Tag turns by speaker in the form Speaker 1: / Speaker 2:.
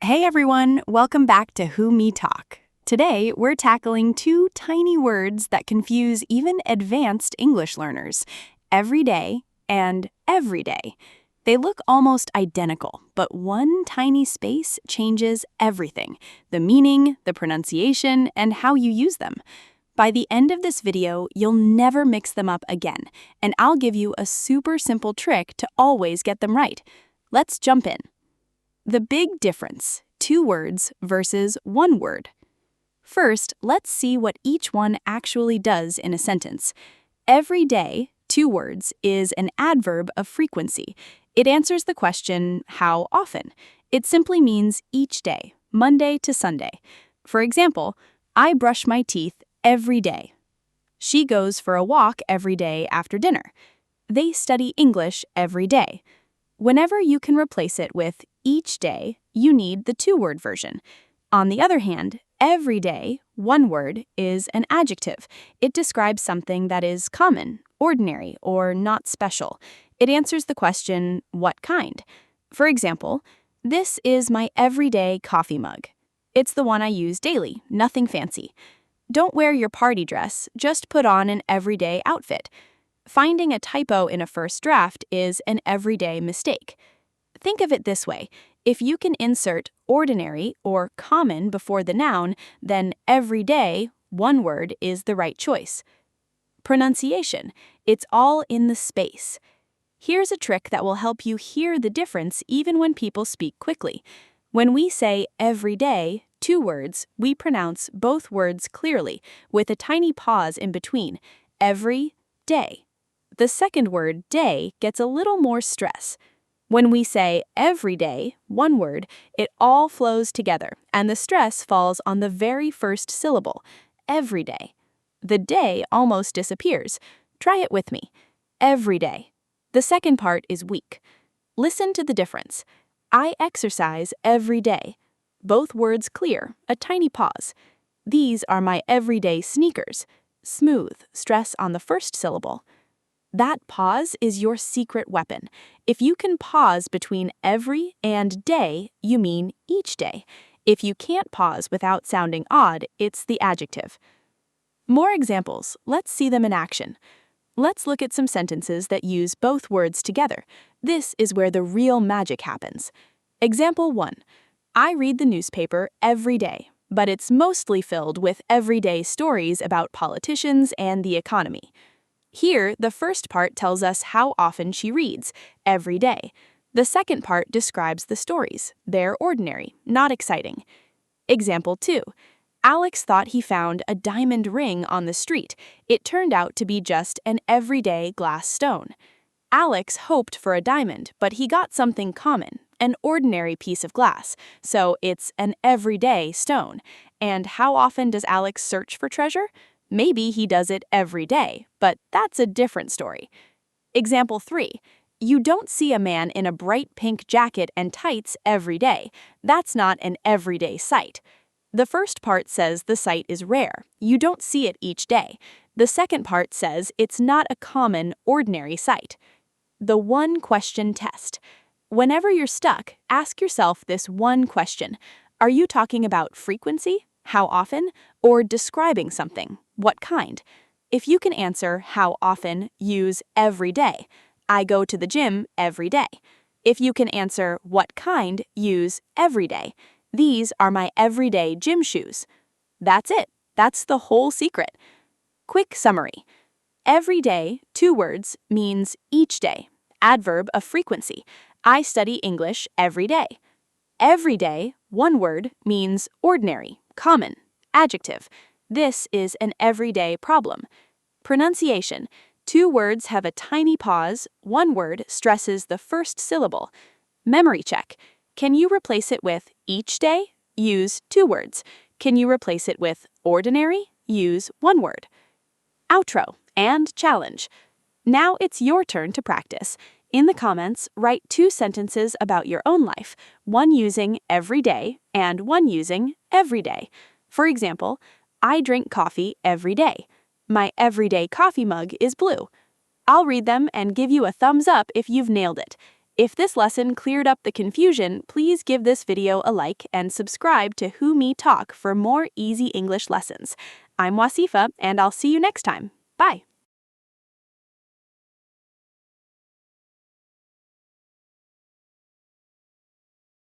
Speaker 1: Hey everyone, welcome back to WhoMeTalk. Today, we're tackling two tiny words that confuse even advanced English learners: everyday and everyday. They look almost identical, but one tiny space changes everything: the meaning, the pronunciation, and how you use them. By the end of this video, you'll never mix them up again, and I'll give you a super simple trick to always get them right. Let's jump in. The big difference: two words versus one word. First, let's see what each one actually does in a sentence. Every day, two words, is an adverb of frequency. It answers the question, how often? It simply means each day, Monday to Sunday. For example, I brush my teeth every day. She goes for a walk every day after dinner. They study English every day. Whenever you can replace it with each day, you need the two-word version. On the other hand, every day, one word, is an adjective. It describes something that is common, ordinary, or not special. It answers the question, what kind? For example, this is my everyday coffee mug. It's the one I use daily, nothing fancy. Don't wear your party dress, just put on an everyday outfit. Finding a typo in a first draft is an everyday mistake. Think of it this way: if you can insert ordinary or common before the noun, then everyday, one word, is the right choice. Pronunciation: it's all in the space. Here's a trick that will help you hear the difference even when people speak quickly. When we say everyday, two words, we pronounce both words clearly, with a tiny pause in between: every day. The second word, day, gets a little more stress. When we say every day, one word, it all flows together, and the stress falls on the very first syllable, every day. The day almost disappears. Try it with me. Every day. The second part is weak. Listen to the difference. I exercise every day. Both words clear, a tiny pause. These are my everyday sneakers. Smooth, stress on the first syllable. That pause is your secret weapon. If you can pause between every and day, you mean each day. If you can't pause without sounding odd, it's the adjective. More examples. Let's see them in action. Let's look at some sentences that use both words together. This is where the real magic happens. Example 1. I read the newspaper every day, but it's mostly filled with everyday stories about politicians and the economy. Here, the first part tells us how often she reads, every day. The second part describes the stories. They're ordinary, not exciting. Example 2. Alex thought he found a diamond ring on the street. It turned out to be just an everyday glass stone. Alex hoped for a diamond, but he got something common, an ordinary piece of glass, so it's an everyday stone. And how often does Alex search for treasure? Maybe he does it every day, but that's a different story. Example 3. You don't see a man in a bright pink jacket and tights every day. That's not an everyday sight. The first part says the sight is rare. You don't see it each day. The second part says it's not a common, ordinary sight. The one-question test. Whenever you're stuck, ask yourself this one question. Are you talking about frequency, how often, or describing something, what kind? If you can answer how often, use every day. I go to the gym every day. If you can answer what kind, use every day. These are my everyday gym shoes. That's it. That's the whole secret. Quick summary. Every day, two words, means each day. Adverb of frequency. I study English every day. Every day, one word, means ordinary, common, adjective. This is an everyday problem. Pronunciation. Two words have a tiny pause. One word stresses the first syllable. Memory check. Can you replace it with each day? Use two words. Can you replace it with ordinary? Use one word. Outro and challenge. Now it's your turn to practice. In the comments, write two sentences about your own life, one using every day and one using every day. For example, I drink coffee every day. My everyday coffee mug is blue. I'll read them and give you a thumbs up if you've nailed it. If this lesson cleared up the confusion, please give this video a like and subscribe to WhoMeTalk for more easy English lessons. I'm Wasifa, and I'll see you next time. Bye.